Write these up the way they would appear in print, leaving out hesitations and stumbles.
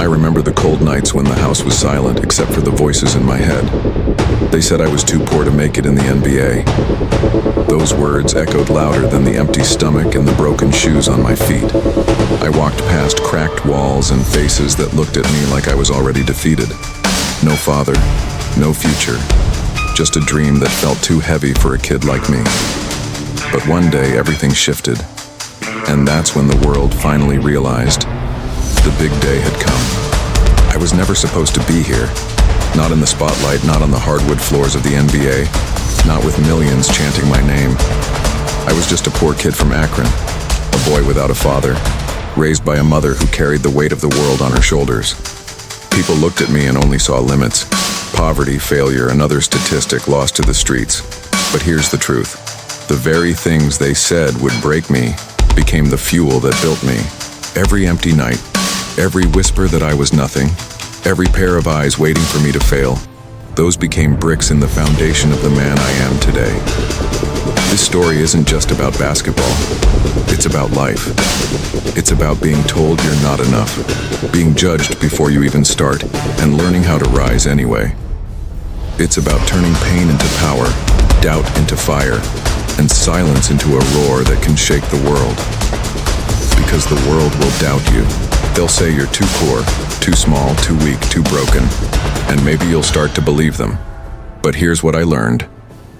I remember the cold nights when the house was silent except for the voices in my head. They said I was too poor to make it in the NBA. Those words echoed louder than the empty stomach and the broken shoes on my feet. I walked past cracked walls and faces that looked at me like I was already defeated. No father, no future, just a dream that felt too heavy for a kid like me. But one day everything shifted, and that's when the world finally realized the big day had come. I was never supposed to be here. Not in the spotlight, not on the hardwood floors of the NBA, not with millions chanting my name. I was just a poor kid from Akron, a boy without a father, raised by a mother who carried the weight of the world on her shoulders. People looked at me and only saw limits, poverty, failure, another statistic lost to the streets. But here's the truth. The very things they said would break me became the fuel that built me. Every empty night, every whisper that I was nothing, every pair of eyes waiting for me to fail, those became bricks in the foundation of the man I am today. This story isn't just about basketball. It's about life. It's about being told you're not enough, being judged before you even start, and learning how to rise anyway. It's about turning pain into power, doubt into fire, and silence into a roar that can shake the world. Because the world will doubt you. They'll say you're too poor, too small, too weak, too broken, and maybe you'll start to believe them. But here's what I learned.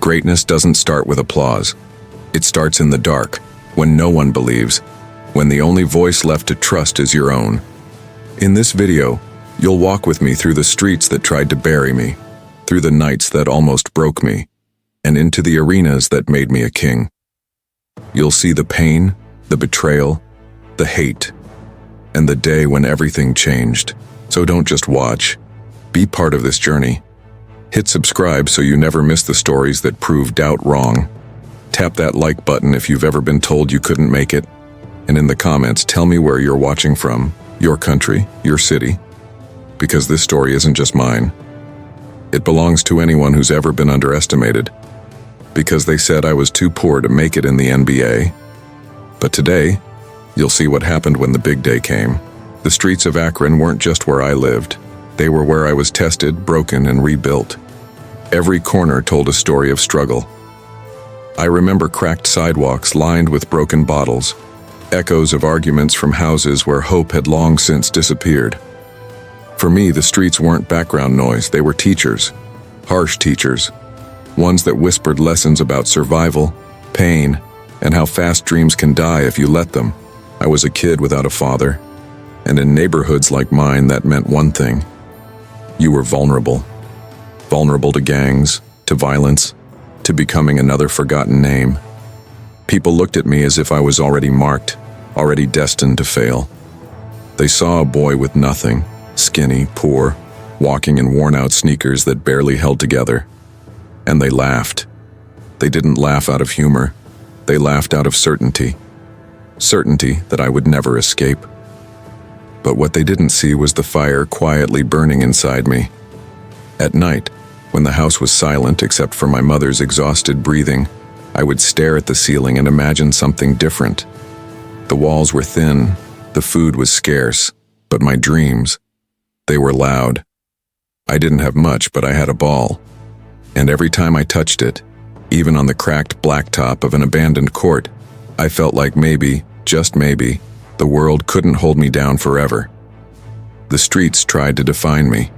Greatness doesn't start with applause. It starts in the dark, when no one believes, when the only voice left to trust is your own. In this video, you'll walk with me through the streets that tried to bury me, through the nights that almost broke me, and into the arenas that made me a king. You'll see the pain, the betrayal, the hate, and the day when everything changed. So don't just watch. Be part of this journey. Hit subscribe so you never miss the stories that prove doubt wrong. Tap that like button if you've ever been told you couldn't make it. And in the comments, tell me where you're watching from, your country, your city. Because this story isn't just mine. It belongs to anyone who's ever been underestimated. Because they said I was too poor to make it in the NBA. But today, you'll see what happened when the big day came. The streets of Akron weren't just where I lived. They were where I was tested, broken, and rebuilt. Every corner told a story of struggle. I remember cracked sidewalks lined with broken bottles, echoes of arguments from houses where hope had long since disappeared. For me, the streets weren't background noise, they were teachers. Harsh teachers. Ones that whispered lessons about survival, pain, and how fast dreams can die if you let them. I was a kid without a father, and in neighborhoods like mine that meant one thing. You were vulnerable. Vulnerable to gangs, to violence, to becoming another forgotten name. People looked at me as if I was already marked, already destined to fail. They saw a boy with nothing, skinny, poor, walking in worn-out sneakers that barely held together. And they laughed. They didn't laugh out of humor. They laughed out of certainty. Certainty that I would never escape. But what they didn't see was the fire quietly burning inside me. At night, when the house was silent except for my mother's exhausted breathing, I would stare at the ceiling and imagine something different. The walls were thin, the food was scarce, but my dreams, they were loud. I didn't have much, but I had a ball. And every time I touched it, even on the cracked blacktop of an abandoned court, I felt like maybe, just maybe, the world couldn't hold me down forever. The streets tried to define me.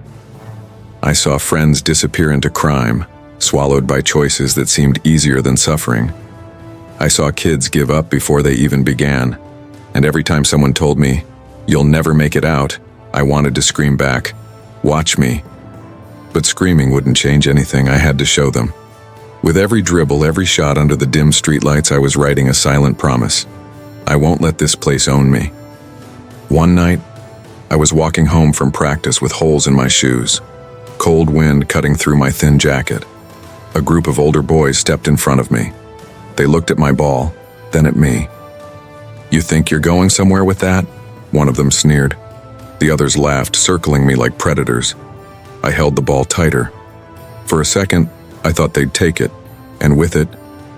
I saw friends disappear into crime, swallowed by choices that seemed easier than suffering. I saw kids give up before they even began, and every time someone told me, "You'll never make it out," I wanted to scream back, "Watch me." But screaming wouldn't change anything. I had to show them. With every dribble, every shot under the dim streetlights, I was writing a silent promise. I won't let this place own me. One night, I was walking home from practice with holes in my shoes, cold wind cutting through my thin jacket. A group of older boys stepped in front of me. They looked at my ball, then at me. "You think you're going somewhere with that?" One of them sneered. The others laughed, circling me like predators. I held the ball tighter. For a second, I thought they'd take it, and with it,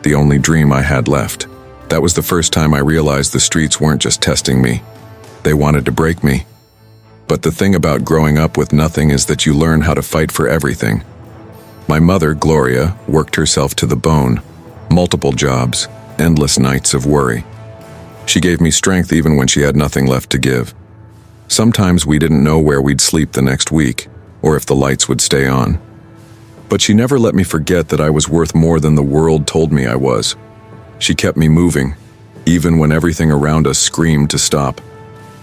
the only dream I had left. That was the first time I realized the streets weren't just testing me. They wanted to break me. But the thing about growing up with nothing is that you learn how to fight for everything. My mother, Gloria, worked herself to the bone. Multiple jobs, endless nights of worry. She gave me strength even when she had nothing left to give. Sometimes we didn't know where we'd sleep the next week, or if the lights would stay on. But she never let me forget that I was worth more than the world told me I was. She kept me moving, even when everything around us screamed to stop.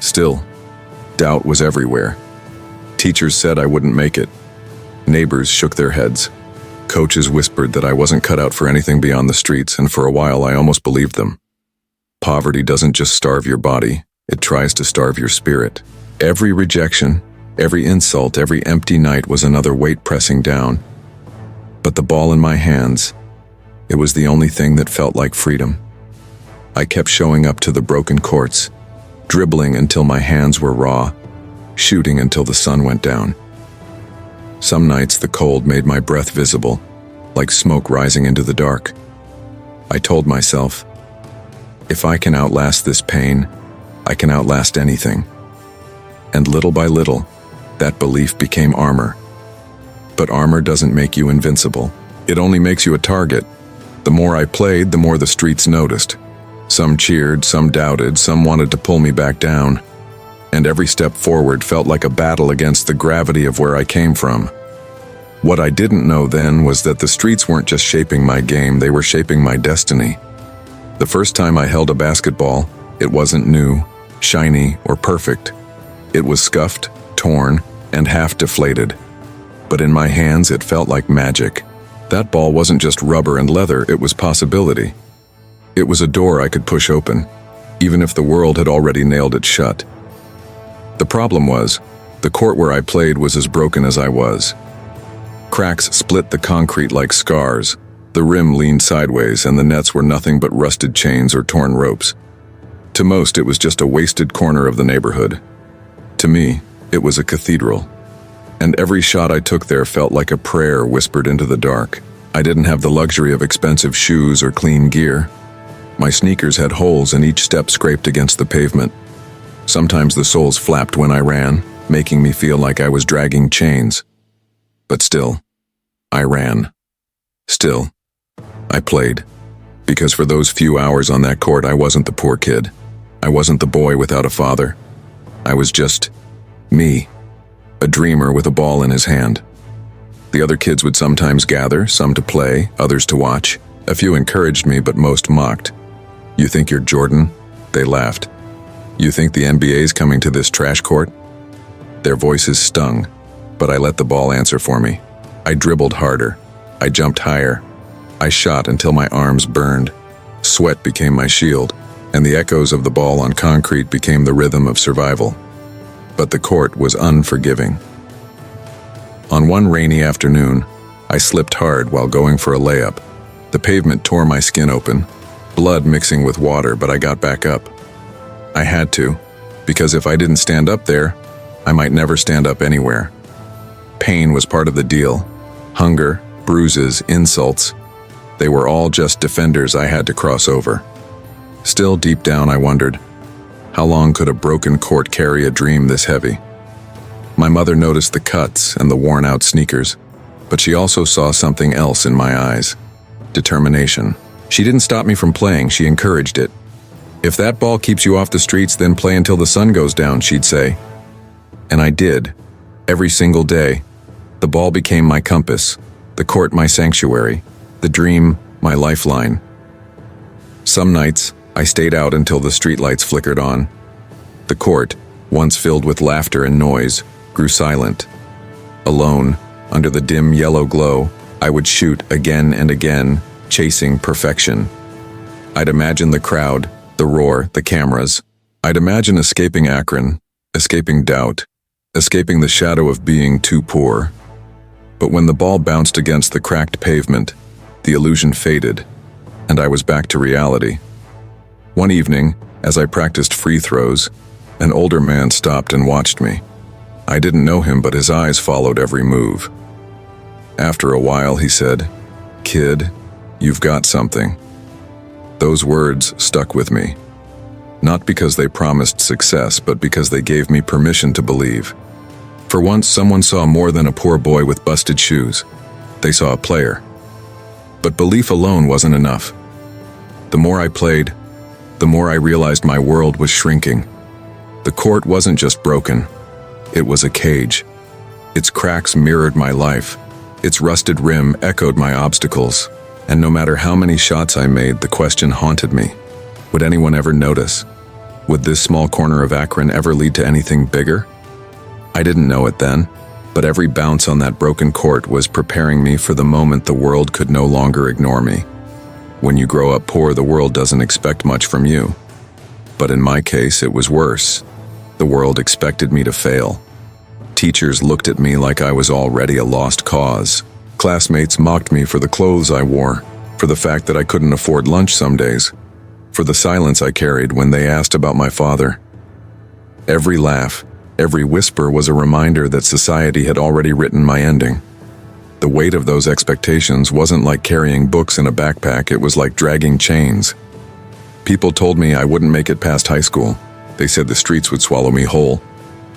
Still, doubt was everywhere. Teachers said I wouldn't make it. Neighbors shook their heads. Coaches whispered that I wasn't cut out for anything beyond the streets, and for a while I almost believed them. Poverty doesn't just starve your body, it tries to starve your spirit. Every rejection, every insult, every empty night was another weight pressing down. But the ball in my hands, it was the only thing that felt like freedom. I kept showing up to the broken courts, dribbling until my hands were raw, shooting until the sun went down. Some nights the cold made my breath visible, like smoke rising into the dark. I told myself, if I can outlast this pain, I can outlast anything. And little by little, that belief became armor. But armor doesn't make you invincible. It only makes you a target. The more I played, the more the streets noticed. Some cheered, some doubted, some wanted to pull me back down. And every step forward felt like a battle against the gravity of where I came from. What I didn't know then was that the streets weren't just shaping my game, they were shaping my destiny. The first time I held a basketball, it wasn't new, shiny, or perfect. It was scuffed, torn, and half deflated. But in my hands, it felt like magic. That ball wasn't just rubber and leather, it was possibility. It was a door I could push open, even if the world had already nailed it shut. The problem was, the court where I played was as broken as I was. Cracks split the concrete like scars, the rim leaned sideways, and the nets were nothing but rusted chains or torn ropes. To most, it was just a wasted corner of the neighborhood. To me, it was a cathedral. And every shot I took there felt like a prayer whispered into the dark. I didn't have the luxury of expensive shoes or clean gear. My sneakers had holes and each step scraped against the pavement. Sometimes the soles flapped when I ran, making me feel like I was dragging chains. But still, I ran. Still, I played. Because for those few hours on that court, I wasn't the poor kid. I wasn't the boy without a father. I was just me, a dreamer with a ball in his hand. The other kids would sometimes gather, some to play, others to watch. A few encouraged me, but most mocked. You think you're Jordan? They laughed. You think the NBA's coming to this trash court? Their voices stung, but I let the ball answer for me. I dribbled harder. I jumped higher. I shot until my arms burned. Sweat became my shield, and the echoes of the ball on concrete became the rhythm of survival. But the court was unforgiving. On one rainy afternoon, I slipped hard while going for a layup. The pavement tore my skin open, blood mixing with water, but I got back up. I had to, because if I didn't stand up there, I might never stand up anywhere. Pain was part of the deal. Hunger, bruises, insults. They were all just defenders I had to cross over. Still, deep down, I wondered, how long could a broken court carry a dream this heavy? My mother noticed the cuts and the worn-out sneakers, but she also saw something else in my eyes. Determination. She didn't stop me from playing, she encouraged it. If that ball keeps you off the streets, then play until the sun goes down, she'd say. And I did. Every single day. The ball became my compass, the court my sanctuary, the dream my lifeline. Some nights, I stayed out until the streetlights flickered on. The court, once filled with laughter and noise, grew silent. Alone, under the dim yellow glow, I would shoot again and again, chasing perfection. I'd imagine the crowd, the roar, the cameras. I'd imagine escaping Akron, escaping doubt, escaping the shadow of being too poor. But when the ball bounced against the cracked pavement, the illusion faded, and I was back to reality. One evening, as I practiced free throws, an older man stopped and watched me. I didn't know him, but his eyes followed every move. After a while, he said, "Kid, you've got something." Those words stuck with me. Not because they promised success, but because they gave me permission to believe. For once, someone saw more than a poor boy with busted shoes. They saw a player. But belief alone wasn't enough. The more I played, the more I realized my world was shrinking. The court wasn't just broken. It was a cage. Its cracks mirrored my life. Its rusted rim echoed my obstacles. And no matter how many shots I made, the question haunted me. Would anyone ever notice? Would this small corner of Akron ever lead to anything bigger? I didn't know it then, but every bounce on that broken court was preparing me for the moment the world could no longer ignore me. When you grow up poor, the world doesn't expect much from you. But in my case, it was worse. The world expected me to fail. Teachers looked at me like I was already a lost cause. Classmates mocked me for the clothes I wore, for the fact that I couldn't afford lunch some days, for the silence I carried when they asked about my father. Every laugh, every whisper was a reminder that society had already written my ending. The weight of those expectations wasn't like carrying books in a backpack, it was like dragging chains. People told me I wouldn't make it past high school. They said the streets would swallow me whole,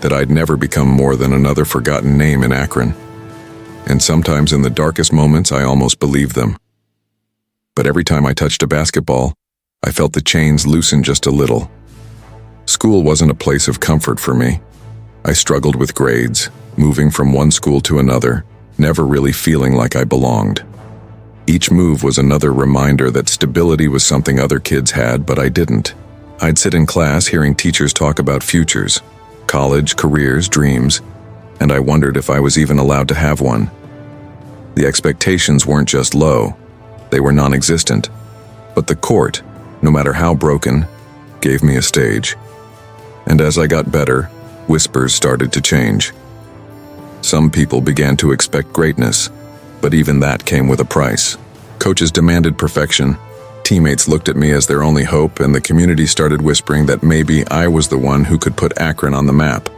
that I'd never become more than another forgotten name in Akron. And sometimes in the darkest moments, I almost believed them. But every time I touched a basketball, I felt the chains loosen just a little. School wasn't a place of comfort for me. I struggled with grades, moving from one school to another, never really feeling like I belonged. Each move was another reminder that stability was something other kids had, but I didn't. I'd sit in class hearing teachers talk about futures, college, careers, dreams, and I wondered if I was even allowed to have one. The expectations weren't just low, they were non-existent. But the court, no matter how broken, gave me a stage. And as I got better, whispers started to change. Some people began to expect greatness, but even that came with a price. Coaches demanded perfection, teammates looked at me as their only hope, and the community started whispering that maybe I was the one who could put Akron on the map.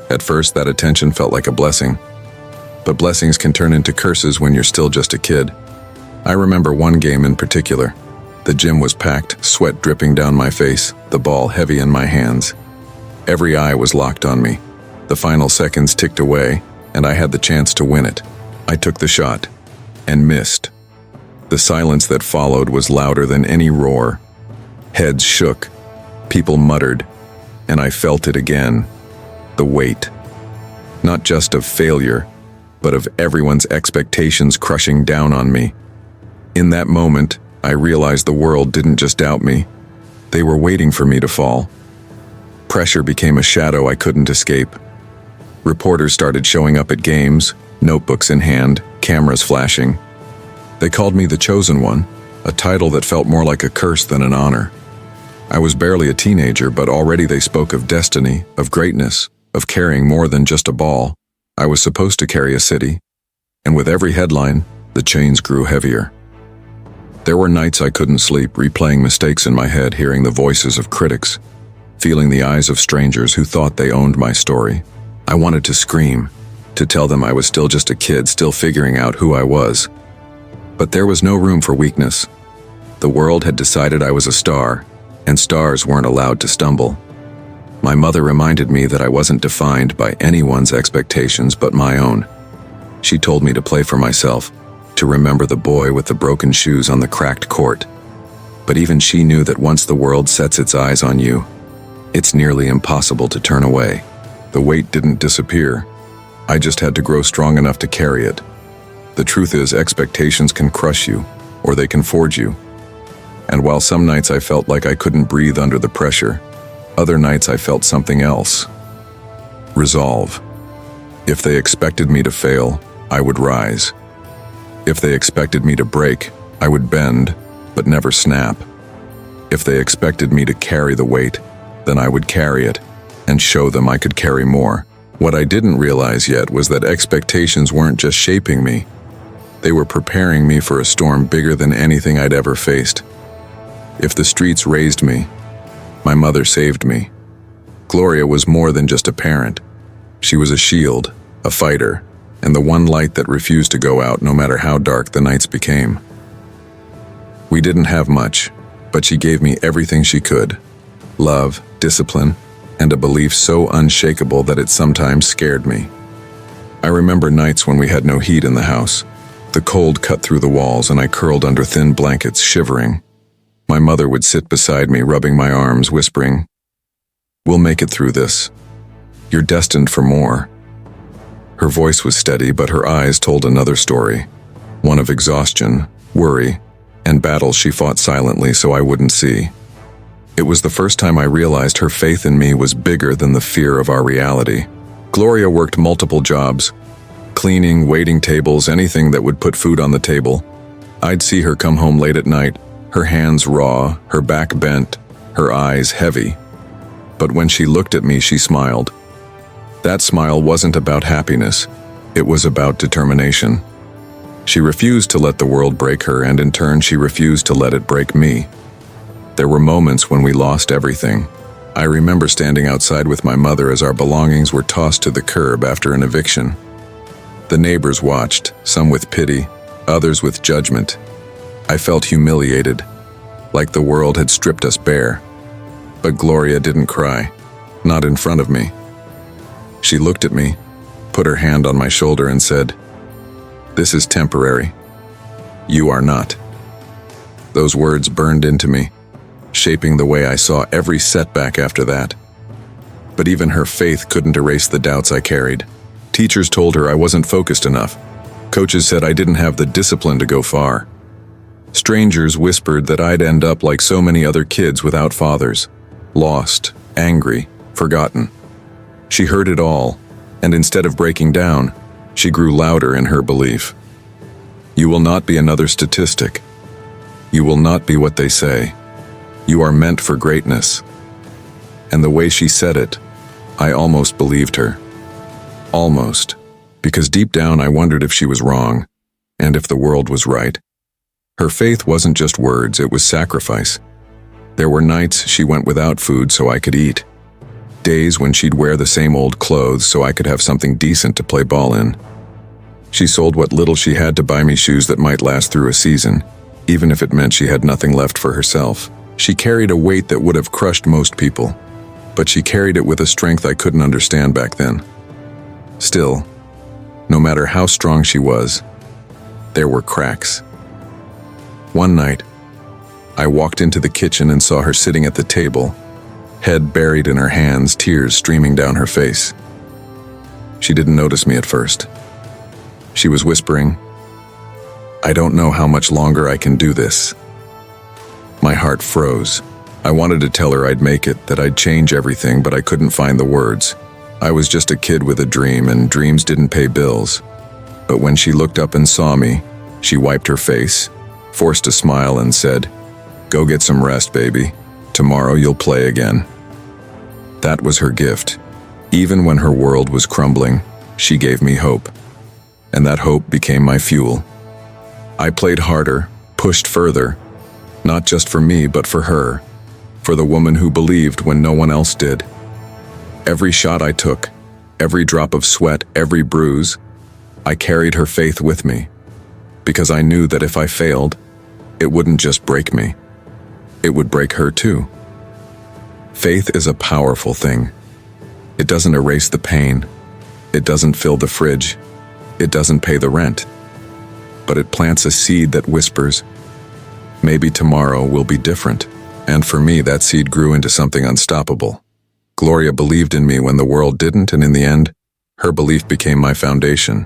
At first, that attention felt like a blessing, but blessings can turn into curses when you're still just a kid. I remember one game in particular. The gym was packed, sweat dripping down my face, the ball heavy in my hands. Every eye was locked on me. The final seconds ticked away, and I had the chance to win it. I took the shot, and missed. The silence that followed was louder than any roar. Heads shook, people muttered, and I felt it again. The weight. Not just of failure, but of everyone's expectations crushing down on me. In that moment, I realized the world didn't just doubt me. They were waiting for me to fall. Pressure became a shadow I couldn't escape. Reporters started showing up at games, notebooks in hand, cameras flashing. They called me the chosen one, a title that felt more like a curse than an honor. I was barely a teenager, but already they spoke of destiny, of greatness, of carrying more than just a ball. I was supposed to carry a city, and with every headline, the chains grew heavier. There were nights I couldn't sleep, replaying mistakes in my head, hearing the voices of critics, feeling the eyes of strangers who thought they owned my story. I wanted to scream, to tell them I was still just a kid, still figuring out who I was. But there was no room for weakness. The world had decided I was a star, and stars weren't allowed to stumble. My mother reminded me that I wasn't defined by anyone's expectations but my own. She told me to play for myself, to remember the boy with the broken shoes on the cracked court. But even she knew that once the world sets its eyes on you, it's nearly impossible to turn away. The weight didn't disappear. I just had to grow strong enough to carry it. The truth is, expectations can crush you, or they can forge you. And while some nights I felt like I couldn't breathe under the pressure, other nights I felt something else. Resolve. If they expected me to fail, I would rise. If they expected me to break, I would bend, but never snap. If they expected me to carry the weight, then I would carry it, and show them I could carry more. What I didn't realize yet was that expectations weren't just shaping me. They were preparing me for a storm bigger than anything I'd ever faced. If the streets raised me, my mother saved me. Gloria was more than just a parent. She was a shield, a fighter, and the one light that refused to go out no matter how dark the nights became. We didn't have much, but she gave me everything she could. love, discipline, and a belief so unshakable that it sometimes scared me. I remember nights when we had no heat in the house. The cold cut through the walls and I curled under thin blankets, shivering. My mother would sit beside me, rubbing my arms, whispering, "We'll make it through this. You're destined for more." Her voice was steady, but her eyes told another story, one of exhaustion, worry, and battles she fought silently so I wouldn't see. It was the first time I realized her faith in me was bigger than the fear of our reality. Gloria worked multiple jobs, cleaning, waiting tables, anything that would put food on the table. I'd see her come home late at night, her hands raw, her back bent, her eyes heavy. But when she looked at me, she smiled. That smile wasn't about happiness, it was about determination. She refused to let the world break her, and in turn she refused to let it break me. There were moments when we lost everything. I remember standing outside with my mother as our belongings were tossed to the curb after an eviction. The neighbors watched, some with pity, others with judgment. I felt humiliated, like the world had stripped us bare. But Gloria didn't cry, not in front of me. She looked at me, put her hand on my shoulder and said, "This is temporary. You are not." Those words burned into me, shaping the way I saw every setback after that. But even her faith couldn't erase the doubts I carried. Teachers told her I wasn't focused enough. Coaches said I didn't have the discipline to go far. Strangers whispered that I'd end up like so many other kids without fathers, lost, angry, forgotten. She heard it all, and instead of breaking down, she grew louder in her belief. "You will not be another statistic. You will not be what they say. You are meant for greatness." And the way she said it, I almost believed her. Almost, because deep down I wondered if she was wrong, and if the world was right. Her faith wasn't just words, it was sacrifice. There were nights she went without food so I could eat. Days when she'd wear the same old clothes so I could have something decent to play ball in. She sold what little she had to buy me shoes that might last through a season, even if it meant she had nothing left for herself. She carried a weight that would have crushed most people, but she carried it with a strength I couldn't understand back then. Still, no matter how strong she was, there were cracks. One night, I walked into the kitchen and saw her sitting at the table, head buried in her hands, tears streaming down her face. She didn't notice me at first. She was whispering, "I don't know how much longer I can do this." My heart froze. I wanted to tell her I'd make it, that I'd change everything, but I couldn't find the words. I was just a kid with a dream, and dreams didn't pay bills. But when she looked up and saw me, she wiped her face, forced a smile and said, "Go get some rest, baby. Tomorrow you'll play again." That was her gift. Even when her world was crumbling, she gave me hope. And that hope became my fuel. I played harder, pushed further, not just for me, but for her, for the woman who believed when no one else did. Every shot I took, every drop of sweat, every bruise, I carried her faith with me, because I knew that if I failed, it wouldn't just break me, it would break her too. Faith is a powerful thing. It doesn't erase the pain, it doesn't fill the fridge, it doesn't pay the rent, but it plants a seed that whispers, "Maybe tomorrow will be different." And for me, that seed grew into something unstoppable. Gloria believed in me when the world didn't, and in the end, her belief became my foundation.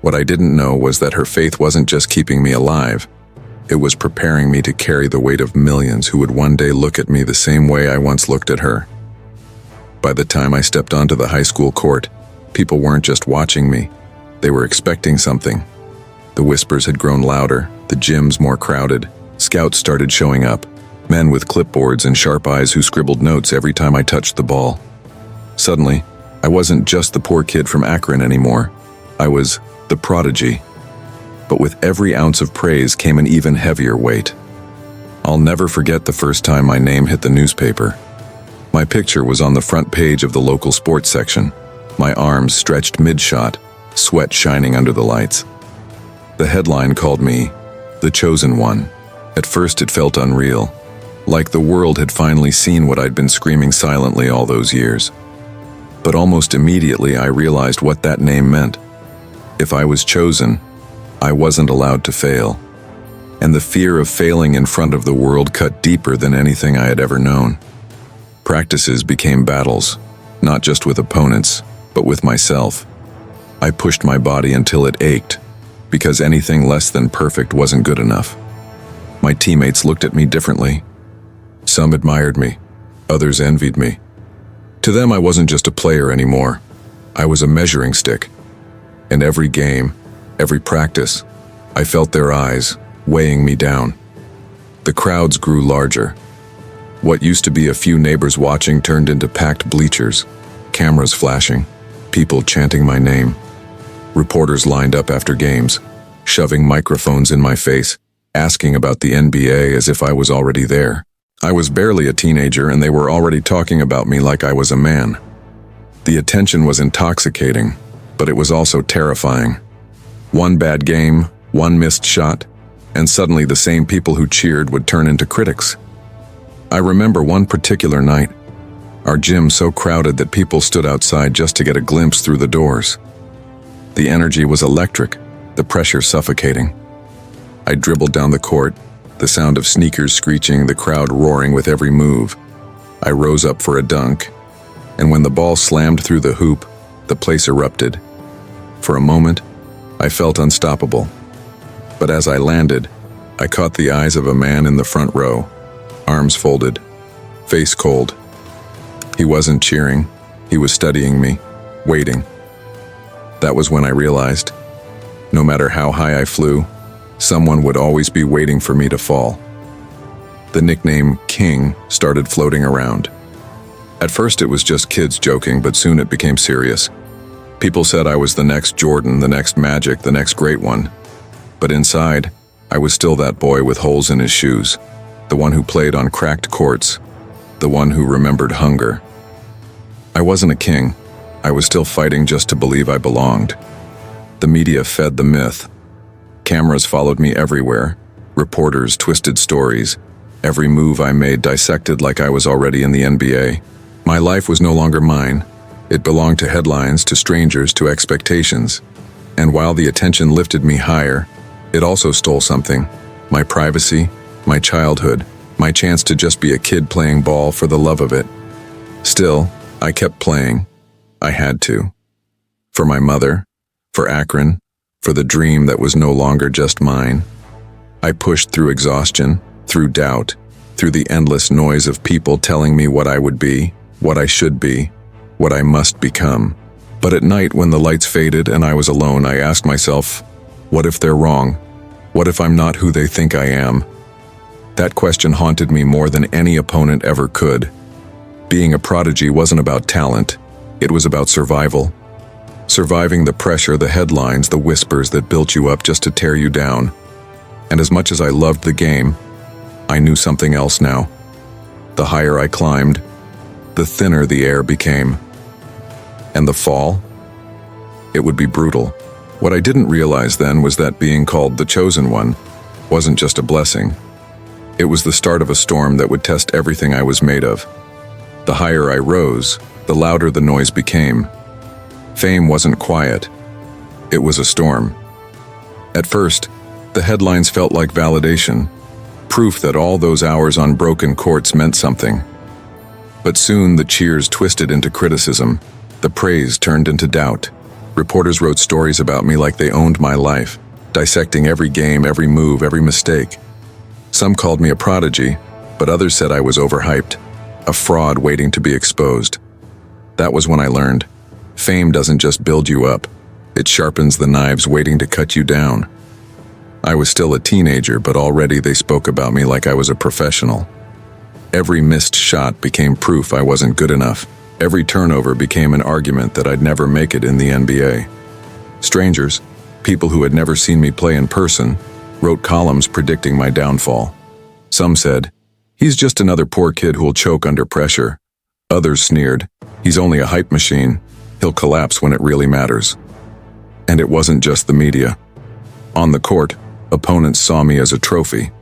What I didn't know was that her faith wasn't just keeping me alive, it was preparing me to carry the weight of millions who would one day look at me the same way I once looked at her. By the time I stepped onto the high school court, people weren't just watching me, they were expecting something. The whispers had grown louder, the gyms more crowded, scouts started showing up, men with clipboards and sharp eyes who scribbled notes every time I touched the ball. Suddenly, I wasn't just the poor kid from Akron anymore, I was the prodigy. But with every ounce of praise came an even heavier weight. I'll never forget the first time my name hit the newspaper. My picture was on the front page of the local sports section, my arms stretched mid-shot, sweat shining under the lights. The headline called me the chosen one. At first it felt unreal. like the world had finally seen what I'd been screaming silently all those years. But almost immediately I realized what that name meant. If I was chosen, I wasn't allowed to fail. And the fear of failing in front of the world cut deeper than anything I had ever known. Practices became battles, not just with opponents, but with myself. I pushed my body until it ached, because anything less than perfect wasn't good enough. My teammates looked at me differently. Some admired me, others envied me. To them, I wasn't just a player anymore. I was a measuring stick. In every game, every practice, I felt their eyes weighing me down. The crowds grew larger. What used to be a few neighbors watching turned into packed bleachers, cameras flashing, people chanting my name. Reporters lined up after games, shoving microphones in my face, asking about the NBA as if I was already there. I was barely a teenager and they were already talking about me like I was a man. The attention was intoxicating, but it was also terrifying. One bad game, one missed shot, and suddenly the same people who cheered would turn into critics. I remember one particular night, our gym so crowded that people stood outside just to get a glimpse through the doors. The energy was electric, the pressure suffocating. I dribbled down the court, the sound of sneakers screeching, the crowd roaring with every move. I rose up for a dunk, and when the ball slammed through the hoop, the place erupted. For a moment, I felt unstoppable. But as I landed, I caught the eyes of a man in the front row, arms folded, face cold. He wasn't cheering, he was studying me, waiting. That was when I realized, no matter how high I flew, someone would always be waiting for me to fall. The nickname King started floating around. At first it was just kids joking, but soon it became serious. People said I was the next Jordan, the next Magic, the next great one. But inside, I was still that boy with holes in his shoes, the one who played on cracked courts, the one who remembered hunger. I wasn't a king. I was still fighting just to believe I belonged. The media fed the myth. Cameras followed me everywhere. Reporters twisted stories. Every move I made dissected like I was already in the NBA. My life was no longer mine. It belonged to headlines, to strangers, to expectations. And while the attention lifted me higher, it also stole something. My privacy, my childhood, my chance to just be a kid playing ball for the love of it. Still, I kept playing. I had to. For my mother, for Akron, for the dream that was no longer just mine. I pushed through exhaustion, through doubt, through the endless noise of people telling me what I would be, what I should be, what I must become. But at night when the lights faded and I was alone, I asked myself, what if they're wrong? What if I'm not who they think I am? That question haunted me more than any opponent ever could. Being a prodigy wasn't about talent, it was about survival. Surviving the pressure, the headlines, the whispers that built you up just to tear you down. And as much as I loved the game, I knew something else now. The higher I climbed, the thinner the air became. And the fall? It would be brutal. What I didn't realize then was that being called the chosen one wasn't just a blessing. It was the start of a storm that would test everything I was made of. The higher I rose, the louder the noise became. Fame wasn't quiet. It was a storm. At first, the headlines felt like validation, proof that all those hours on broken courts meant something. But soon the cheers twisted into criticism, the praise turned into doubt. Reporters wrote stories about me like they owned my life, dissecting every game, every move, every mistake. Some called me a prodigy, but others said I was overhyped, a fraud waiting to be exposed. That was when I learned, fame doesn't just build you up, it sharpens the knives waiting to cut you down. I was still a teenager, but already they spoke about me like I was a professional. Every missed shot became proof I wasn't good enough. Every turnover became an argument that I'd never make it in the NBA. Strangers, people who had never seen me play in person, wrote columns predicting my downfall. Some said, "He's just another poor kid who'll choke under pressure." Others sneered, "He's only a hype machine. He'll collapse when it really matters." And it wasn't just the media. On the court, opponents saw me as a trophy.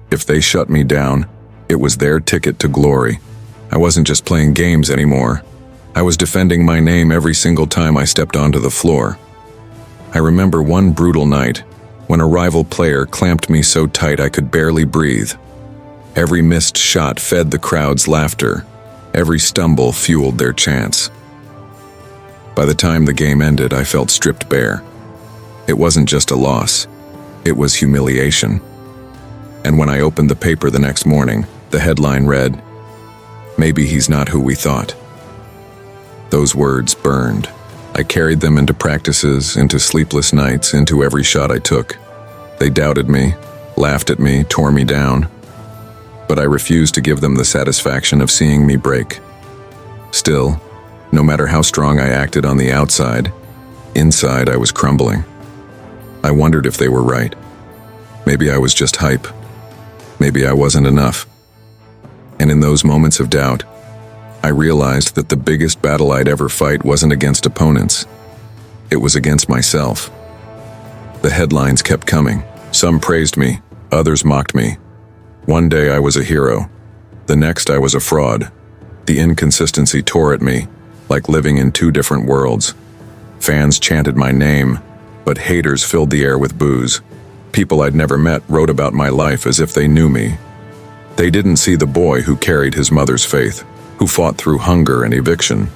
If they shut me down, It was their ticket to glory. I wasn't just playing games anymore. I was defending my name every single time I stepped onto the floor. I remember one brutal night when a rival player clamped me so tight I could barely breathe. Every missed shot fed the crowd's laughter. Every stumble fueled their chants. By the time the game ended, I felt stripped bare. It wasn't just a loss. It was humiliation. And when I opened the paper the next morning, the headline read, "Maybe he's not who we thought." Those words burned. I carried them into practices, into sleepless nights, into every shot I took. They doubted me, laughed at me, tore me down. But I refused to give them the satisfaction of seeing me break. Still, no matter how strong I acted on the outside, inside I was crumbling. I wondered if they were right. Maybe I was just hype. Maybe I wasn't enough. And in those moments of doubt, I realized that the biggest battle I'd ever fight wasn't against opponents. It was against myself. The headlines kept coming. Some praised me, others mocked me. One day I was a hero. The next I was a fraud. The inconsistency tore at me, like living in two different worlds. Fans chanted my name, but haters filled the air with boos. People I'd never met wrote about my life as if they knew me. They didn't see the boy who carried his mother's faith, who fought through hunger and eviction.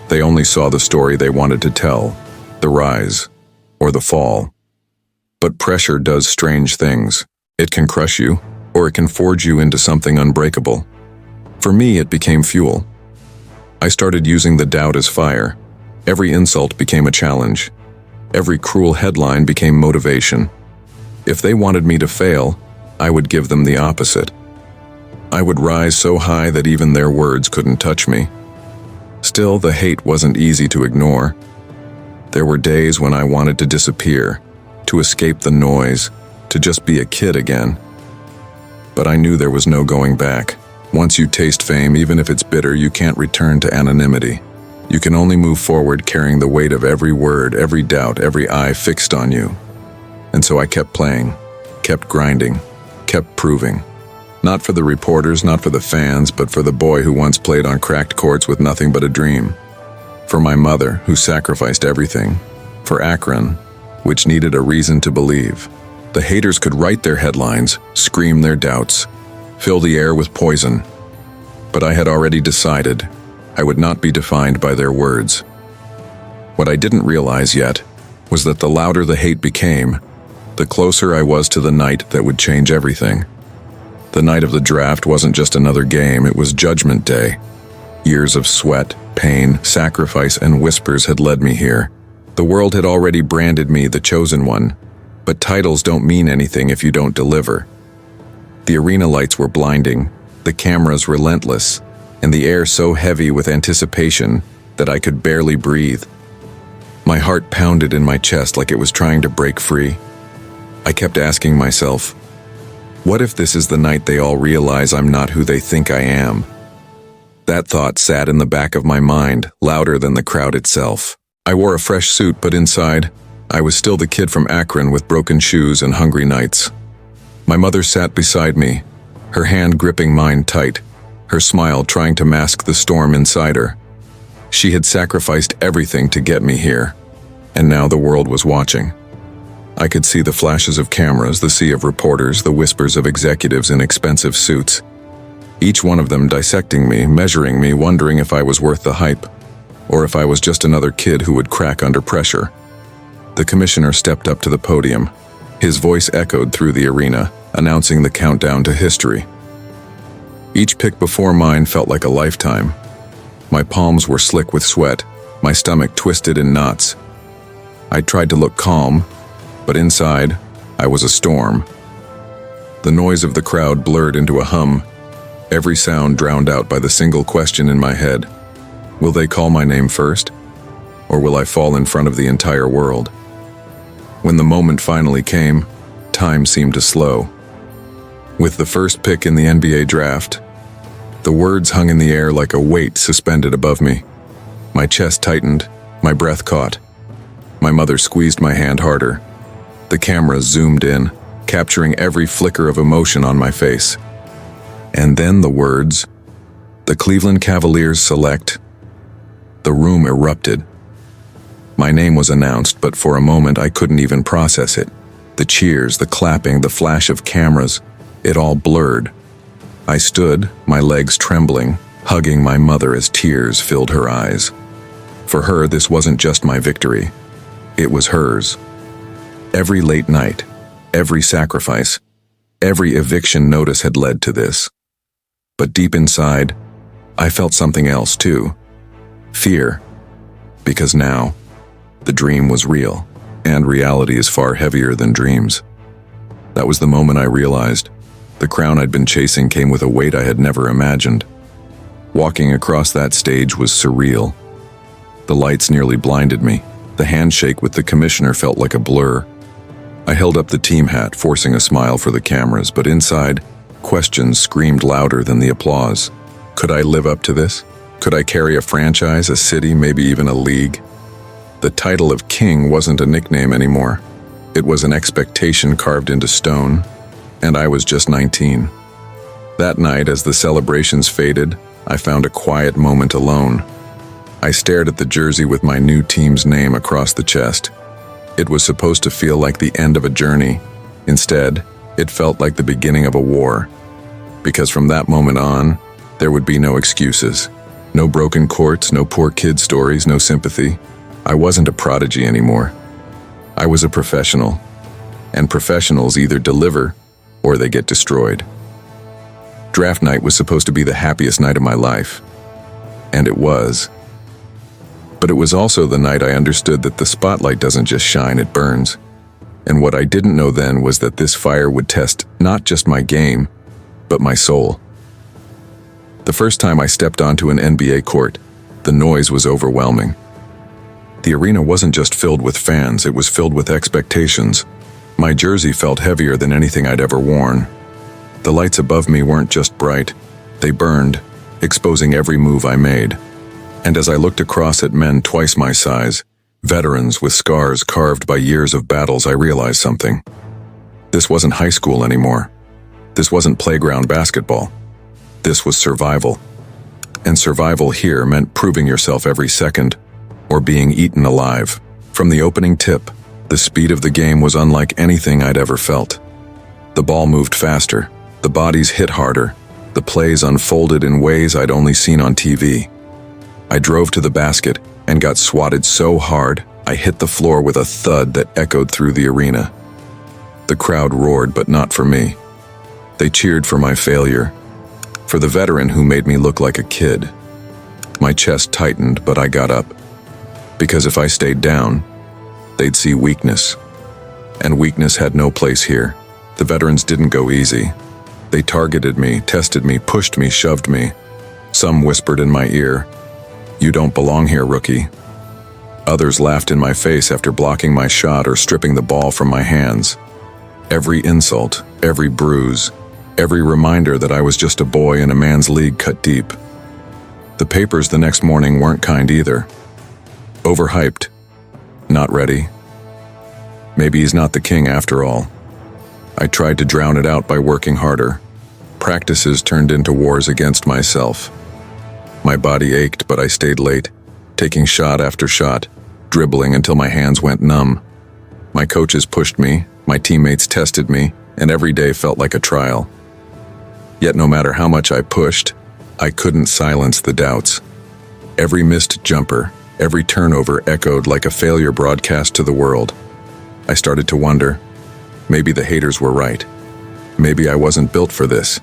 They only saw the story they wanted to tell, the rise or the fall. But pressure does strange things. It can crush you, or it can forge you into something unbreakable. For me, it became fuel. I started using the doubt as fire. Every insult became a challenge. Every cruel headline became motivation. If they wanted me to fail, I would give them the opposite. I would rise so high that even their words couldn't touch me. Still, the hate wasn't easy to ignore. There were days when I wanted to disappear, to escape the noise, to just be a kid again. But I knew there was no going back. Once you taste fame, even if it's bitter, you can't return to anonymity. You can only move forward carrying the weight of every word, every doubt, every eye fixed on you. And so I kept playing, kept grinding, kept proving. Not for the reporters, not for the fans, but for the boy who once played on cracked courts with nothing but a dream. For my mother, who sacrificed everything. For Akron, which needed a reason to believe. The haters could write their headlines, scream their doubts, fill the air with poison. But I had already decided I would not be defined by their words. What I didn't realize yet was that the louder the hate became, the closer I was to the night that would change everything. The night of the draft wasn't just another game, it was Judgment Day. Years of sweat, pain, sacrifice, and whispers had led me here. The world had already branded me the chosen one, but titles don't mean anything if you don't deliver. The arena lights were blinding, the cameras relentless, and the air so heavy with anticipation that I could barely breathe. My heart pounded in my chest like it was trying to break free. I kept asking myself, what if this is the night they all realize I'm not who they think I am? That thought sat in the back of my mind, louder than the crowd itself. I wore a fresh suit, but inside, I was still the kid from Akron with broken shoes and hungry nights. My mother sat beside me, her hand gripping mine tight, her smile trying to mask the storm inside her. She had sacrificed everything to get me here, and now the world was watching. I could see the flashes of cameras, the sea of reporters, the whispers of executives in expensive suits. Each one of them dissecting me, measuring me, wondering if I was worth the hype, or if I was just another kid who would crack under pressure. The commissioner stepped up to the podium. His voice echoed through the arena, announcing the countdown to history. Each pick before mine felt like a lifetime. My palms were slick with sweat, my stomach twisted in knots. I tried to look calm, but inside, I was a storm. The noise of the crowd blurred into a hum, every sound drowned out by the single question in my head. Will they call my name first? Or will I fall in front of the entire world? When the moment finally came, time seemed to slow. With the first pick in the NBA draft, the words hung in the air like a weight suspended above me. My chest tightened, my breath caught. My mother squeezed my hand harder. The camera zoomed in, capturing every flicker of emotion on my face. And then the words, "The Cleveland Cavaliers select." The room erupted. My name was announced, but for a moment I couldn't even process it. The cheers, the clapping, the flash of cameras, it all blurred. I stood, my legs trembling, hugging my mother as tears filled her eyes. For her, this wasn't just my victory. It was hers. Every late night, every sacrifice, every eviction notice had led to this. But deep inside, I felt something else too. Fear. Because now, the dream was real, and reality is far heavier than dreams. That was the moment I realized the crown I'd been chasing came with a weight I had never imagined. Walking across that stage was surreal. The lights nearly blinded me. The handshake with the commissioner felt like a blur. I held up the team hat, forcing a smile for the cameras, but inside, questions screamed louder than the applause. Could I live up to this? Could I carry a franchise, a city, maybe even a league? The title of king wasn't a nickname anymore. It was an expectation carved into stone, and I was just 19. That night, as the celebrations faded, I found a quiet moment alone. I stared at the jersey with my new team's name across the chest. It was supposed to feel like the end of a journey. Instead, it felt like the beginning of a war. Because from that moment on, there would be no excuses. No broken courts, no poor kid stories, no sympathy. I wasn't a prodigy anymore. I was a professional. And professionals either deliver or they get destroyed. Draft night was supposed to be the happiest night of my life. And it was. But it was also the night I understood that the spotlight doesn't just shine, it burns. And what I didn't know then was that this fire would test not just my game, but my soul. The first time I stepped onto an NBA court, the noise was overwhelming. The arena wasn't just filled with fans, it was filled with expectations. My jersey felt heavier than anything I'd ever worn. The lights above me weren't just bright, they burned, exposing every move I made. And as I looked across at men twice my size, veterans with scars carved by years of battles, I realized something. This wasn't high school anymore. This wasn't playground basketball. This was survival. And survival here meant proving yourself every second, or being eaten alive. From the opening tip, the speed of the game was unlike anything I'd ever felt. The ball moved faster, the bodies hit harder, the plays unfolded in ways I'd only seen on TV. I drove to the basket and got swatted so hard, I hit the floor with a thud that echoed through the arena. The crowd roared, but not for me. They cheered for my failure, for the veteran who made me look like a kid. My chest tightened, but I got up. Because if I stayed down, they'd see weakness. And weakness had no place here. The veterans didn't go easy. They targeted me, tested me, pushed me, shoved me. Some whispered in my ear, "You don't belong here, rookie." Others laughed in my face after blocking my shot or stripping the ball from my hands. Every insult, every bruise, every reminder that I was just a boy in a man's league cut deep. The papers the next morning weren't kind either. Overhyped. Not ready. Maybe he's not the king after all. I tried to drown it out by working harder. Practices turned into wars against myself. My body ached, but I stayed late, taking shot after shot, dribbling until my hands went numb. My coaches pushed me, my teammates tested me, and every day felt like a trial. Yet no matter how much I pushed, I couldn't silence the doubts. Every missed jumper, every turnover echoed like a failure broadcast to the world. I started to wonder, maybe the haters were right. Maybe I wasn't built for this.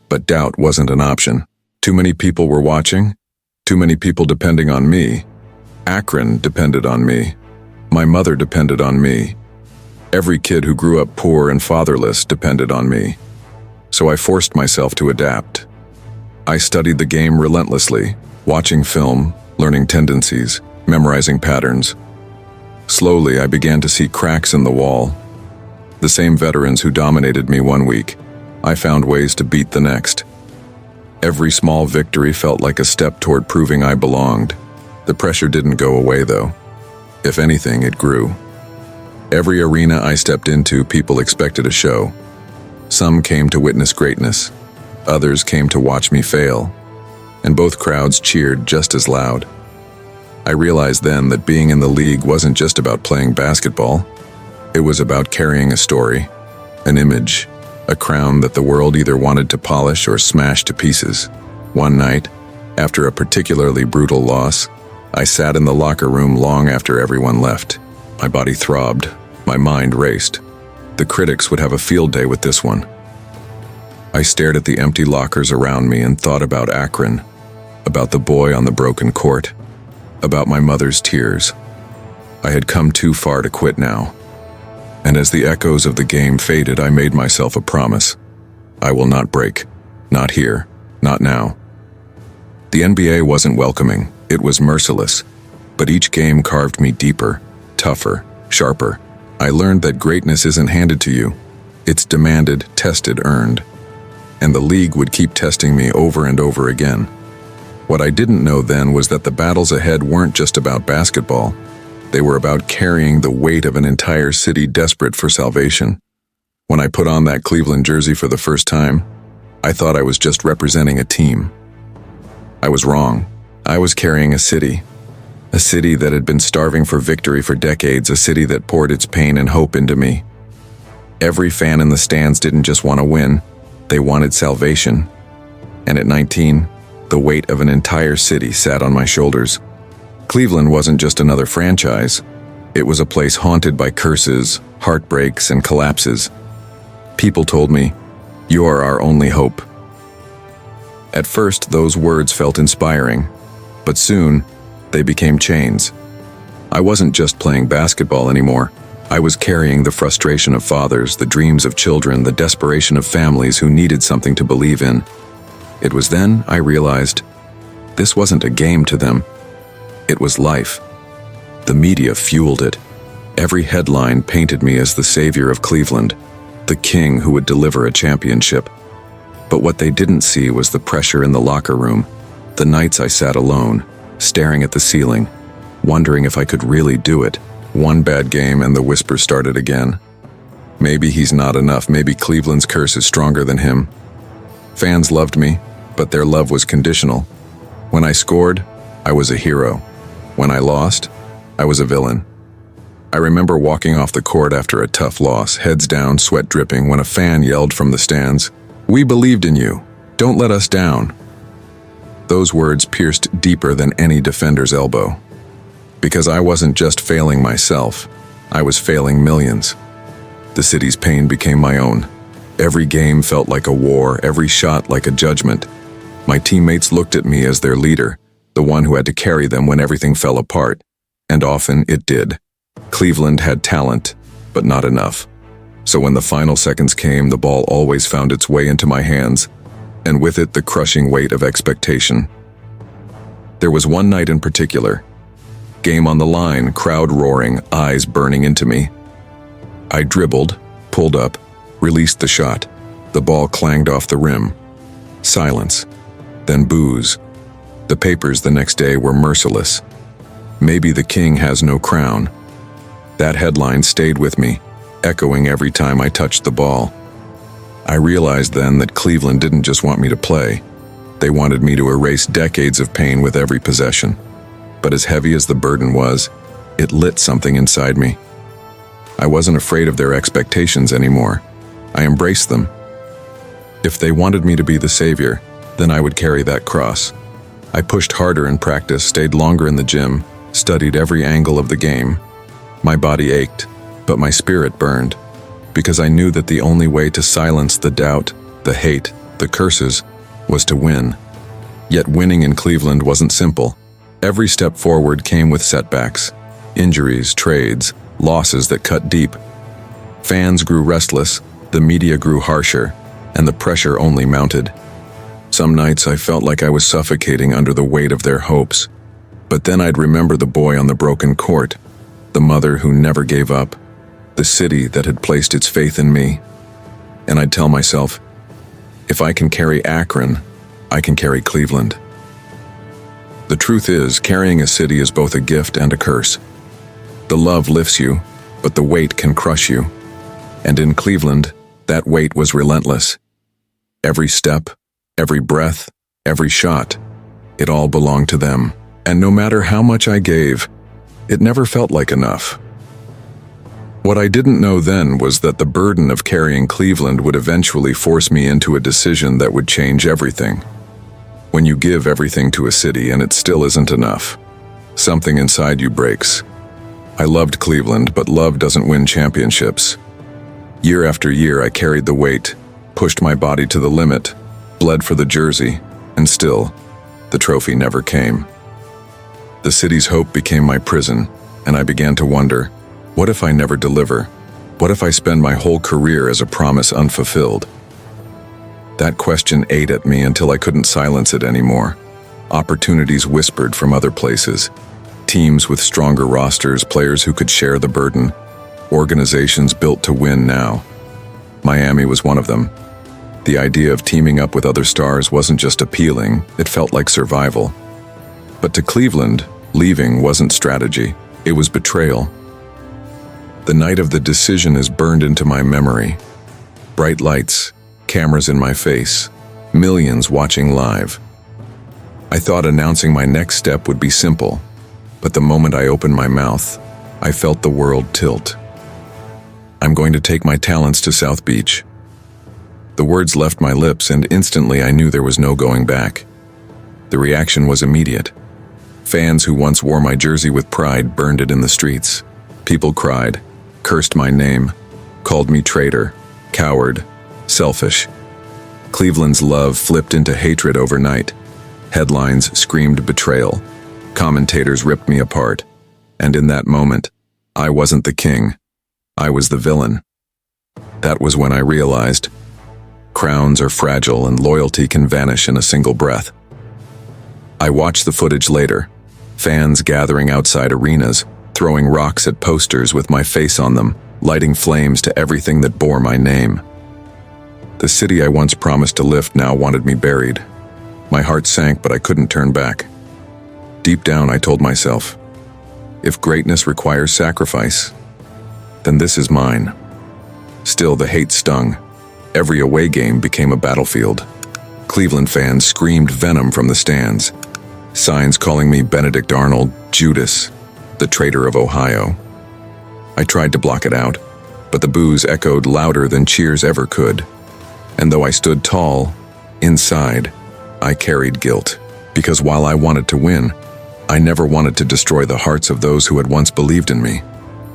But doubt wasn't an option. Too many people were watching, too many people depending on me. Akron depended on me. My mother depended on me. Every kid who grew up poor and fatherless depended on me. So I forced myself to adapt. I studied the game relentlessly, watching film, learning tendencies, memorizing patterns. Slowly, I began to see cracks in the wall. The same veterans who dominated me one week, I found ways to beat the next. Every small victory felt like a step toward proving I belonged. The pressure didn't go away, though. If anything, it grew. Every arena I stepped into, people expected a show. Some came to witness greatness. Others came to watch me fail, and both crowds cheered just as loud. I realized then that being in the league wasn't just about playing basketball. It was about carrying a story, an image, a crown that the world either wanted to polish or smash to pieces. One night, after a particularly brutal loss, I sat in the locker room long after everyone left. My body throbbed, my mind raced. The critics would have a field day with this one. I stared at the empty lockers around me and thought about Akron, about the boy on the broken court, about my mother's tears. I had come too far to quit now. And as the echoes of the game faded, I made myself a promise. I will not break. Not here. Not now. The NBA wasn't welcoming. It was merciless. But each game carved me deeper, tougher, sharper. I learned that greatness isn't handed to you. It's demanded, tested, earned. And the league would keep testing me over and over again. What I didn't know then was that the battles ahead weren't just about basketball. They were about carrying the weight of an entire city desperate for salvation. When I put on that Cleveland jersey for the first time, I thought I was just representing a team. I was wrong. I was carrying a city that had been starving for victory for decades, a city that poured its pain and hope into me. Every fan in the stands didn't just want to win, they wanted salvation. And at 19, the weight of an entire city sat on my shoulders. Cleveland wasn't just another franchise. It was a place haunted by curses, heartbreaks, and collapses. People told me, "You are our only hope." At first, those words felt inspiring, but soon, they became chains. I wasn't just playing basketball anymore. I was carrying the frustration of fathers, the dreams of children, the desperation of families who needed something to believe in. It was then I realized this wasn't a game to them. It was life. The media fueled it. Every headline painted me as the savior of Cleveland, the king who would deliver a championship. But what they didn't see was the pressure in the locker room, the nights I sat alone, staring at the ceiling, wondering if I could really do it. One bad game and the whisper started again. Maybe he's not enough. Maybe Cleveland's curse is stronger than him. Fans loved me, but their love was conditional. When I scored, I was a hero. When I lost, I was a villain. I remember walking off the court after a tough loss, heads down, sweat dripping, when a fan yelled from the stands, "We believed in you. Don't let us down." Those words pierced deeper than any defender's elbow. Because I wasn't just failing myself, I was failing millions. The city's pain became my own. Every game felt like a war, every shot like a judgment. My teammates looked at me as their leader, the one who had to carry them when everything fell apart. And often it did. Cleveland had talent, but not enough. So when the final seconds came, the ball always found its way into my hands, and with it the crushing weight of expectation. There was one night in particular. Game on the line, crowd roaring, eyes burning into me. I dribbled, pulled up, released the shot. The ball clanged off the rim. Silence. Then boos. The papers the next day were merciless. "Maybe the king has no crown." That headline stayed with me, echoing every time I touched the ball. I realized then that Cleveland didn't just want me to play. They wanted me to erase decades of pain with every possession. But as heavy as the burden was, it lit something inside me. I wasn't afraid of their expectations anymore. I embraced them. If they wanted me to be the savior, then I would carry that cross. I pushed harder in practice, stayed longer in the gym, studied every angle of the game. My body ached, but my spirit burned, because I knew that the only way to silence the doubt, the hate, the curses, was to win. Yet winning in Cleveland wasn't simple. Every step forward came with setbacks, injuries, trades, losses that cut deep. Fans grew restless, the media grew harsher, and the pressure only mounted. Some nights I felt like I was suffocating under the weight of their hopes. But then I'd remember the boy on the broken court, the mother who never gave up, the city that had placed its faith in me. And I'd tell myself, if I can carry Akron, I can carry Cleveland. The truth is, carrying a city is both a gift and a curse. The love lifts you, but the weight can crush you. And in Cleveland, that weight was relentless. Every step, Every breath, every shot, it all belonged to them. And no matter how much I gave, it never felt like enough. What I didn't know then was that the burden of carrying Cleveland would eventually force me into a decision that would change everything. When you give everything to a city and it still isn't enough, something inside you breaks. I loved Cleveland, but love doesn't win championships. Year after year, I carried the weight, pushed my body to the limit, bled for the jersey, and still, the trophy never came. The city's hope became my prison, and I began to wonder, what if I never deliver? What if I spend my whole career as a promise unfulfilled? That question ate at me until I couldn't silence it anymore. Opportunities whispered from other places. Teams with stronger rosters, players who could share the burden, organizations built to win now. Miami was one of them. The idea of teaming up with other stars wasn't just appealing, it felt like survival. But to Cleveland, leaving wasn't strategy, it was betrayal. The night of the decision is burned into my memory. Bright lights, cameras in my face, millions watching live. I thought announcing my next step would be simple, but the moment I opened my mouth, I felt the world tilt. I'm going to take my talents to South Beach. The words left my lips and instantly I knew there was no going back. The reaction was immediate. Fans who once wore my jersey with pride burned it in the streets. People cried, cursed my name, called me traitor, coward, selfish. Cleveland's love flipped into hatred overnight. Headlines screamed betrayal. Commentators ripped me apart. And in that moment, I wasn't the king. I was the villain. That was when I realized, crowns are fragile and loyalty can vanish in a single breath. I watched the footage later. Fans gathering outside arenas, throwing rocks at posters with my face on them, lighting flames to everything that bore my name. The city I once promised to lift now wanted me buried. My heart sank, but I couldn't turn back. Deep down, I told myself, if greatness requires sacrifice, then this is mine. Still, the hate stung. Every away game became a battlefield. Cleveland fans screamed venom from the stands. Signs calling me Benedict Arnold, Judas, the traitor of Ohio. I tried to block it out, but the boos echoed louder than cheers ever could. And though I stood tall, inside, I carried guilt. Because while I wanted to win, I never wanted to destroy the hearts of those who had once believed in me.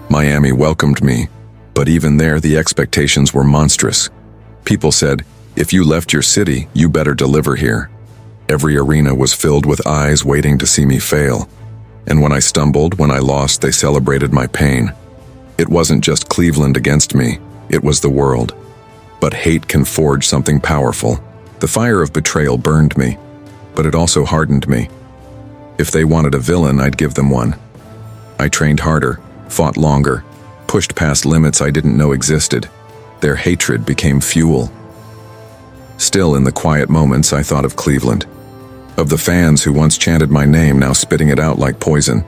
Miami welcomed me, but even there the expectations were monstrous. People said, if you left your city, you better deliver here. Every arena was filled with eyes waiting to see me fail. And when I stumbled, when I lost, they celebrated my pain. It wasn't just Cleveland against me, it was the world. But hate can forge something powerful. The fire of betrayal burned me, but it also hardened me. If they wanted a villain, I'd give them one. I trained harder, fought longer, pushed past limits I didn't know existed. Their hatred became fuel. Still, in the quiet moments, I thought of Cleveland. Of the fans who once chanted my name, now spitting it out like poison.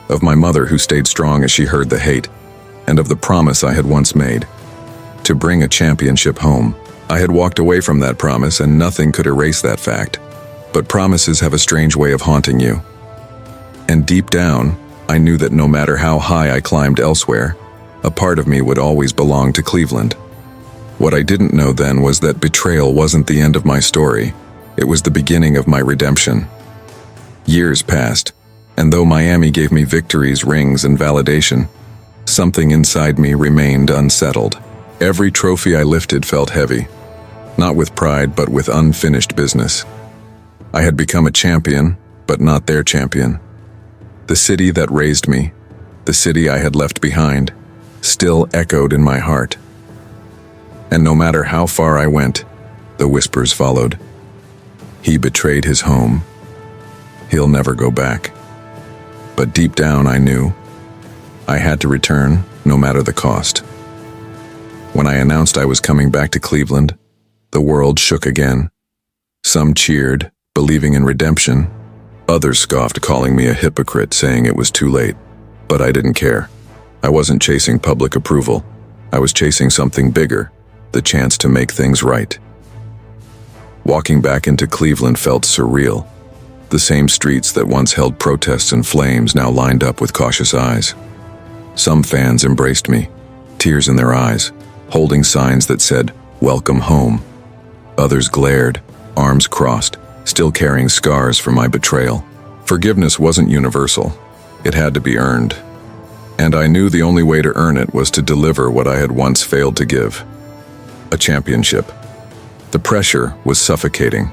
Of my mother who stayed strong as she heard the hate. And of the promise I had once made. To bring a championship home. I had walked away from that promise and nothing could erase that fact. But promises have a strange way of haunting you. And deep down, I knew that no matter how high I climbed elsewhere, a part of me would always belong to Cleveland. What I didn't know then was that betrayal wasn't the end of my story. It was the beginning of my redemption. Years passed, and though Miami gave me victories, rings, and validation, something inside me remained unsettled. Every trophy I lifted felt heavy, not with pride, but with unfinished business. I had become a champion, but not their champion. The city that raised me, the city I had left behind, still echoed in my heart. And no matter how far I went, the whispers followed. He betrayed his home. He'll never go back. But deep down I knew I had to return, no matter the cost. When I announced I was coming back to Cleveland, the world shook again. Some cheered, believing in redemption. Others scoffed, calling me a hypocrite, saying it was too late. But I didn't care. I wasn't chasing public approval. I was chasing something bigger, the chance to make things right. Walking back into Cleveland felt surreal. The same streets that once held protests in flames now lined up with cautious eyes. Some fans embraced me, tears in their eyes, holding signs that said, "Welcome home." Others glared, arms crossed, still carrying scars from my betrayal. Forgiveness wasn't universal. It had to be earned. And I knew the only way to earn it was to deliver what I had once failed to give. A championship. The pressure was suffocating.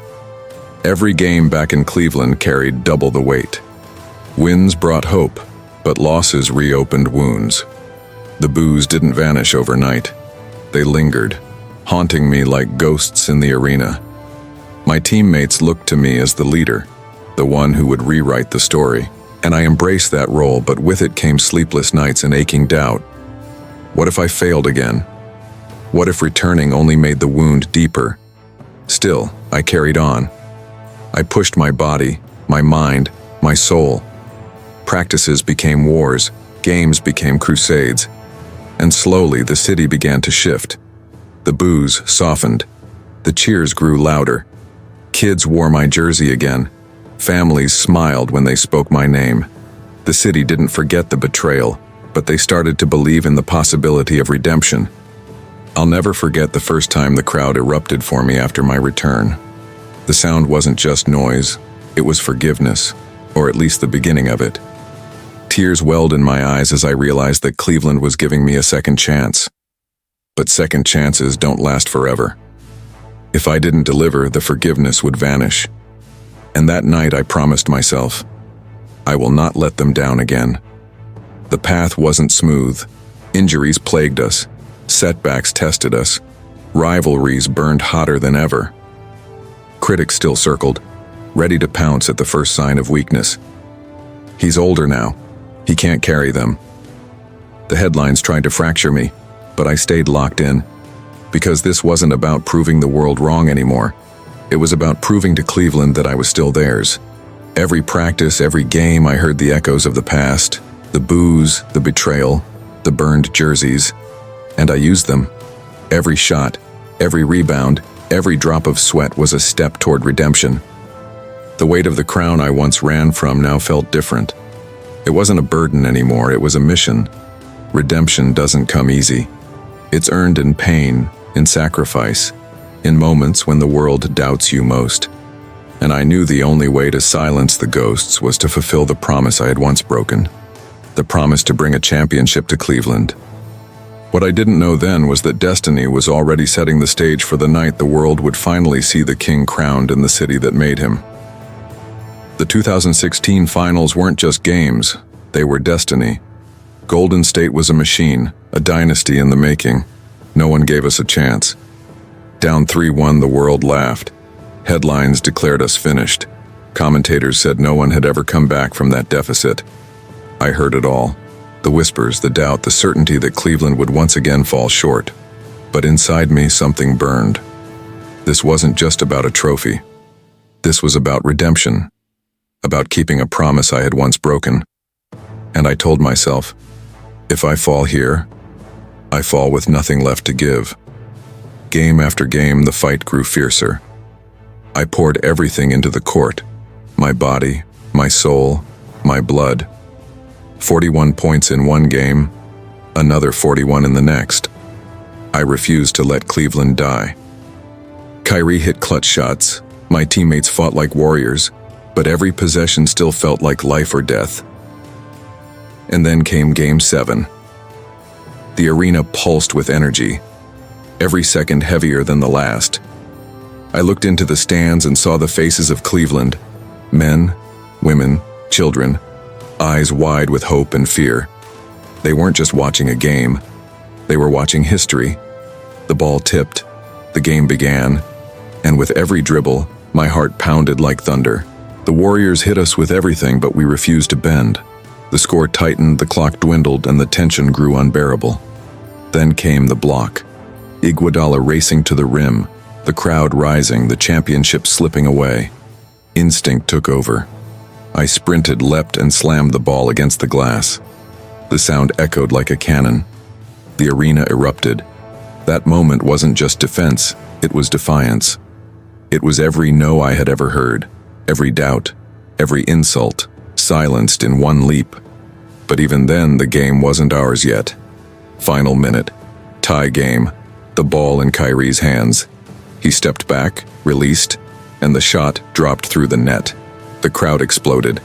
Every game back in Cleveland carried double the weight. Wins brought hope, but losses reopened wounds. The boos didn't vanish overnight. They lingered, haunting me like ghosts in the arena. My teammates looked to me as the leader, the one who would rewrite the story, and I embraced that role, but with it came sleepless nights and aching doubt. What if I failed again? What if returning only made the wound deeper? Still, I carried on. I pushed my body, my mind, my soul. Practices became wars, games became crusades, and slowly the city began to shift. The boos softened. The cheers grew louder. Kids wore my jersey again. Families smiled when they spoke my name. The city didn't forget the betrayal, but they started to believe in the possibility of redemption. I'll never forget the first time the crowd erupted for me after my return. The sound wasn't just noise, it was forgiveness, or at least the beginning of it. Tears welled in my eyes as I realized that Cleveland was giving me a second chance. But second chances don't last forever. If I didn't deliver, the forgiveness would vanish. And that night I promised myself, I will not let them down again. The path wasn't smooth. Injuries plagued us. Setbacks tested us. Rivalries burned hotter than ever. Critics still circled, ready to pounce at the first sign of weakness. He's older now. He can't carry them. The headlines tried to fracture me, but I stayed locked in, because this wasn't about proving the world wrong anymore. It was about proving to Cleveland that I was still theirs. Every practice, every game, I heard the echoes of the past, the boos, the betrayal, the burned jerseys, and I used them. Every shot, every rebound, every drop of sweat was a step toward redemption. The weight of the crown I once ran from now felt different. It wasn't a burden anymore, it was a mission. Redemption doesn't come easy. It's earned in pain, in sacrifice, in moments when the world doubts you most. And I knew the only way to silence the ghosts was to fulfill the promise I had once broken. The promise to bring a championship to Cleveland. What I didn't know then was that destiny was already setting the stage for the night the world would finally see the king crowned in the city that made him. The 2016 finals weren't just games, they were destiny. Golden State was a machine, a dynasty in the making. No one gave us a chance. Down 3-1, the world laughed. Headlines declared us finished. Commentators said no one had ever come back from that deficit. I heard it all. The whispers, the doubt, the certainty that Cleveland would once again fall short. But inside me, something burned. This wasn't just about a trophy. This was about redemption. About keeping a promise I had once broken. And I told myself, if I fall here, I fall with nothing left to give. Game after game, the fight grew fiercer. I poured everything into the court. My body, my soul, my blood. 41 points in one game, another 41 in the next. I refused to let Cleveland die. Kyrie hit clutch shots, my teammates fought like warriors, but every possession still felt like life or death. And then came Game 7. The arena pulsed with energy, every second heavier than the last. I looked into the stands and saw the faces of Cleveland, men, women, children, eyes wide with hope and fear. They weren't just watching a game, they were watching history. The ball tipped, the game began, and with every dribble, my heart pounded like thunder. The Warriors hit us with everything, but we refused to bend. The score tightened, the clock dwindled, and the tension grew unbearable. Then came the block. Iguodala racing to the rim, the crowd rising, the championship slipping away. Instinct took over. I sprinted, leapt, and slammed the ball against the glass. The sound echoed like a cannon. The arena erupted. That moment wasn't just defense, it was defiance. It was every no I had ever heard, every doubt, every insult, silenced in one leap. But even then, the game wasn't ours yet. Final minute. Tie game. The ball in Kyrie's hands. He stepped back, released, and the shot dropped through the net. The crowd exploded.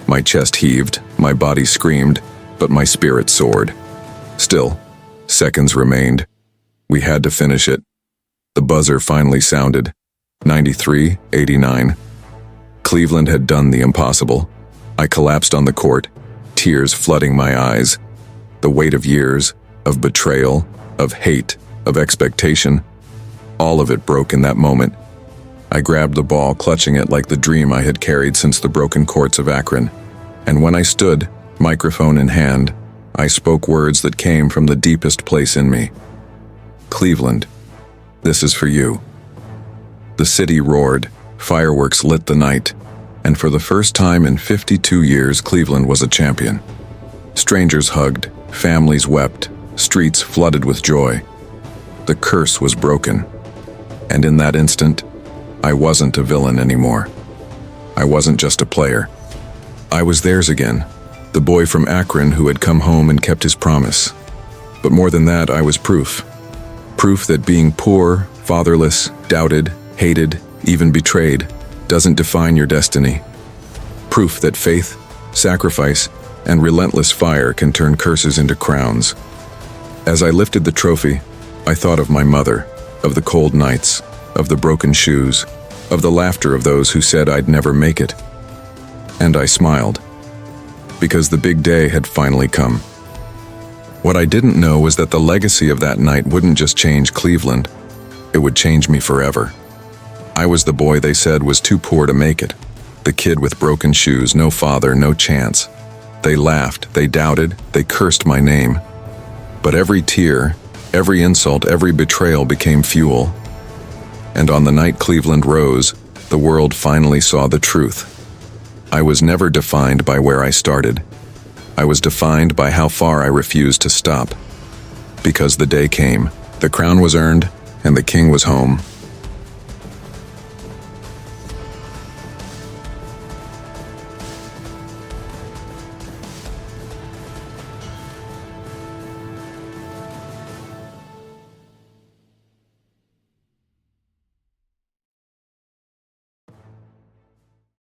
My chest heaved, my body screamed, but my spirit soared. Still, seconds remained. We had to finish it. The buzzer finally sounded. 93-89. Cleveland had done the impossible. I collapsed on the court, tears flooding my eyes. The weight of years, of betrayal, of hate, of expectation, all of it broke in that moment. I grabbed the ball, clutching it like the dream I had carried since the broken courts of Akron. And when I stood, microphone in hand, I spoke words that came from the deepest place in me. Cleveland, this is for you. The city roared, fireworks lit the night, and for the first time in 52 years, Cleveland was a champion. Strangers hugged, families wept, streets flooded with joy. The curse was broken, and in that instant, I wasn't a villain anymore. I wasn't just a player. I was theirs again, the boy from Akron who had come home and kept his promise. But more than that, I was proof. Proof that being poor, fatherless, doubted, hated, even betrayed, doesn't define your destiny. Proof that faith, sacrifice, and relentless fire can turn curses into crowns. As I lifted the trophy, I thought of my mother, of the cold nights, of the broken shoes, of the laughter of those who said I'd never make it. And I smiled, because the big day had finally come. What I didn't know was that the legacy of that night wouldn't just change Cleveland, it would change me forever. I was the boy they said was too poor to make it, the kid with broken shoes, no father, no chance. They laughed, they doubted, they cursed my name. But every tear, every insult, every betrayal became fuel. And on the night Cleveland rose, the world finally saw the truth. I was never defined by where I started. I was defined by how far I refused to stop. Because the day came, the crown was earned, and the king was home.